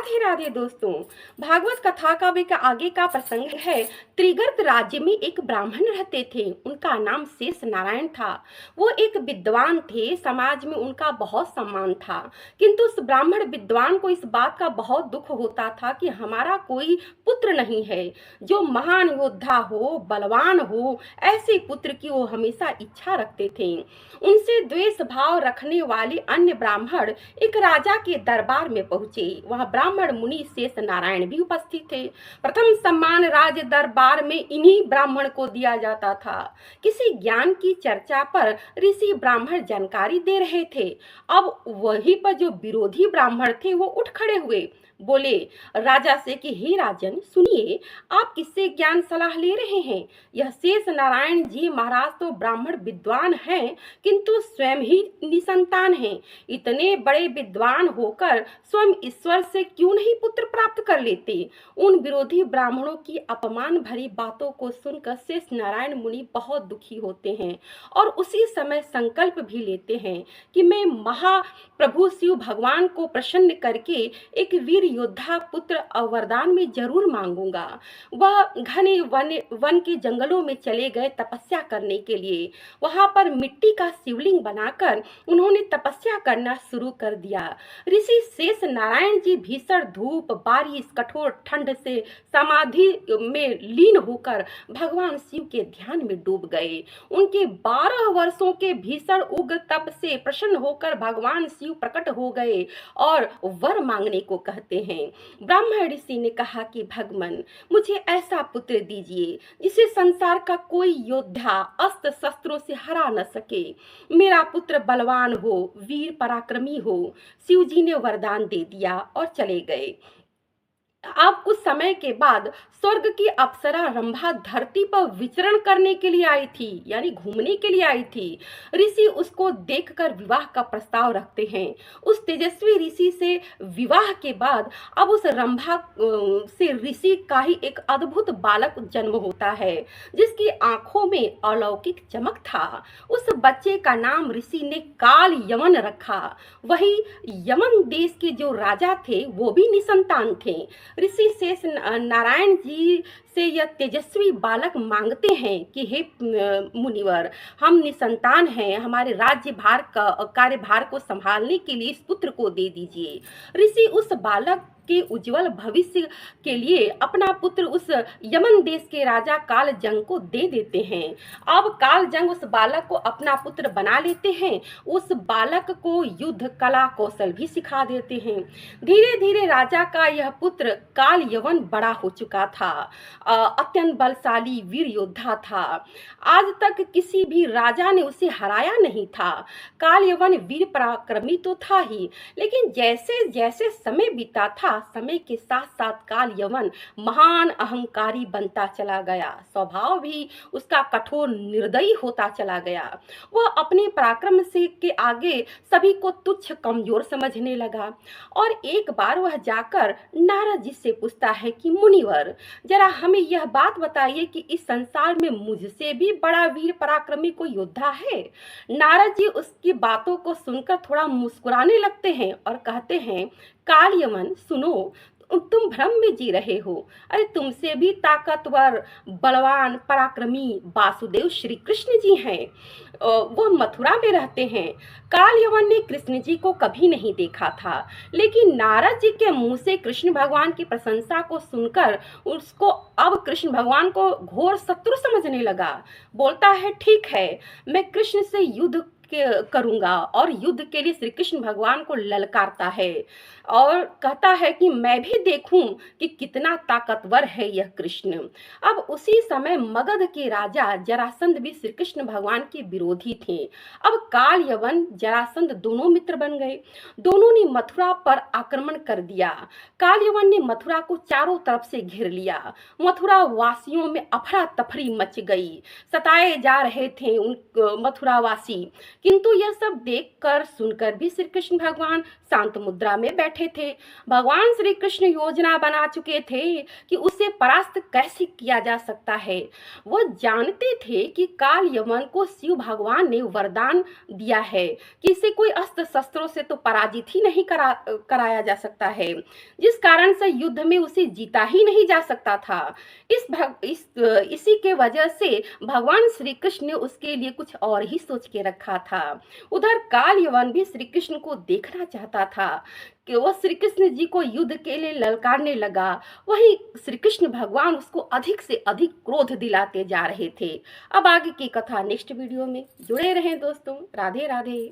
राधे राधे दोस्तों। भागवत कथा का भी का आगे का प्रसंग है। त्रिगर्त राज्य में एक ब्राह्मण रहते थे। उनका नाम शेष नारायण था। वो एक विद्वान थे। समाज में उनका बहुत सम्मान था। किंतु उस ब्राह्मण विद्वान को इस बात का बहुत दुख होता था कि हमारा कोई पुत्र नहीं है जो महान योद्धा हो, बलवान हो। ऐसे पुत्र की वो हमेशा इच्छा रखते थे। उनसे द्वेष भाव रखने वाले अन्य ब्राह्मण एक राजा के दरबार में पहुंचे। वहां ब्राह्मण मुनि शेष नारायण भी उपस्थित थे। प्रथम सम्मान राज दरबार में इन्हीं ब्राह्मण को दिया जाता था। किसी ज्ञान की चर्चा पर ऋषि ब्राह्मण जानकारी दे रहे थे। अब वहीं पर जो विरोधी ब्राह्मण थे वो उठ खड़े हुए, बोले राजा से कि हे राजन, सुनिए, आप किससे ज्ञान सलाह ले रहे हैं? यह शेष नारायण जी महाराज तो ब्राह्मण विद्वान हैं, किंतु स्वयं ही निसंतान हैं। इतने बड़े विद्वान होकर स्वयं ईश्वर से क्यों नहीं पुत्र प्राप्त कर लेते? उन विरोधी ब्राह्मणों की अपमान भरी बातों को सुनकर शेष नारायण मुनि बहुत दुखी होते हैं और उसी समय संकल्प भी लेते हैं कि मैं महाप्रभु शिव भगवान को प्रसन्न करके एक वीर योद्धा पुत्र वरदान में जरूर मांगूंगा। वह घने वन के जंगलों में चले गए तपस्या करने के लिए। वहां पर मिट्टी का शिवलिंग बनाकर उन्होंने तपस्या करना शुरू कर दिया। ऋषि शेष नारायण जी भीषण धूप, बारिश, कठोर ठंड से समाधि में लीन होकर भगवान शिव के ध्यान में डूब गए। उनके 12 वर्षों के भीषण उग्र तप से प्रसन्न होकर भगवान शिव प्रकट हो गए और वर मांगने को कहते हैं। ब्राह्मण ऋषि ने कहा कि भगवान, मुझे ऐसा पुत्र दीजिए जिसे संसार का कोई योद्धा अस्त्र शस्त्रों से हरा न सके। मेरा पुत्र बलवान हो, वीर पराक्रमी हो। शिव जी ने वरदान दे दिया और चले गए। अब कुछ समय के बाद स्वर्ग की अप्सरा रंभा धरती पर विचरण करने के लिए आई थी, यानी घूमने के लिए आई थी। ऋषि उसको देखकर विवाह का प्रस्ताव रखते हैं। उस तेजस्वी ऋषि से विवाह के बाद अब उस रंभा से ऋषि का ही एक अद्भुत बालक जन्म होता है, जिसकी आंखों में अलौकिक चमक था। उस बच्चे का नाम ऋषि ने काल यमन रखा। वही यमन देश के जो राजा थे वो भी निसंतान थे। ऋषि शेष नारायण जी से यह तेजस्वी बालक मांगते हैं कि हे मुनिवर, हम निसंतान हैं, हमारे राज्य भार का कार्यभार को संभालने के लिए इस पुत्र को दे दीजिए। ऋषि उस बालक के उज्जवल भविष्य के लिए अपना पुत्र उस यमन देश के राजा कालजंग को दे देते हैं। अब कालजंग उस बालक को अपना पुत्र बना लेते हैं। उस बालक को युद्ध कला कौशल भी सिखा देते हैं। धीरे धीरे राजा का यह पुत्र काल यवन बड़ा हो चुका था। अत्यंत बलशाली वीर योद्धा था। आज तक किसी भी राजा ने उसे हराया नहीं था। काल यवन वीर पराक्रमी तो था ही, लेकिन जैसे जैसे समय बीता था, समय के साथ साथ काल यवन महान अहंकारी बनता चला गया। स्वभाव भी उसका कठोर निर्दयी होता चला गया। वह अपने पराक्रम से के आगे सभी को तुच्छ कमजोर समझने लगा। और एक बार वह जाकर नारद जी से पूछता है कि मुनिवर, जरा हमें यह बात बताइए कि इस संसार में मुझसे भी बड़ा वीर पराक्रमी कोई योद्धा है? नारद जी उसकी बातों को सुनकर थोड़ा मुस्कुराने लगते हैं और कहते हैं, काल यमन, सुनो, तुम भ्रम में जी रहे हो। अरे तुमसे भी ताकतवर, बलवान, पराक्रमी वासुदेव श्री कृष्ण जी हैं। वह मथुरा में रहते हैं। काल यवन ने कृष्ण जी को कभी नहीं देखा था, लेकिन नारद जी के मुंह से कृष्ण भगवान की प्रशंसा को सुनकर उसको अब कृष्ण भगवान को घोर शत्रु समझने लगा। बोलता है, ठीक है, मैं कृष्ण से युद्ध करूंगा, और युद्ध के लिए श्री कृष्ण भगवान को ललकारता है और कहता है कि मैं भी देखूं कि कितना ताकतवर है यह कृष्ण। अब उसी समय मगध के राजा जरासंध भी श्री कृष्ण भगवान के विरोधी थे। अब काल यवन जरासंध दोनों मित्र बन गए। दोनों ने मथुरा पर आक्रमण कर दिया। काल यवन ने मथुरा को चारों तरफ से घेर लिया। मथुरा वासियों में अफरा तफरी मच गई। सताए जा रहे थे उन मथुरावासी, किंतु यह सब देखकर सुनकर भी श्री कृष्ण भगवान शांत मुद्रा में बैठे बैठे थे। भगवान श्री कृष्ण योजना बना चुके थे कि उसे परास्त कैसे किया जा सकता है। वो जानते थे कि काल यमन को शिव भगवान ने वरदान दिया है कि इसे कोई अस्त्र शस्त्रों से तो पराजित ही नहीं कराया जा सकता है, जिस कारण से युद्ध में उसे जीता ही नहीं जा सकता था। इसी के वजह से भगवान श्री कृष्ण ने उसके लिए कुछ और ही सोच के रखा था। उधर काल यवन भी श्री कृष्ण को देखना चाहता था कि वो श्री कृष्ण जी को युद्ध के लिए ललकारने लगा। वहीं श्री कृष्ण भगवान उसको अधिक से अधिक क्रोध दिलाते जा रहे थे। अब आगे की कथा नेक्स्ट वीडियो में जुड़े रहें दोस्तों। राधे राधे।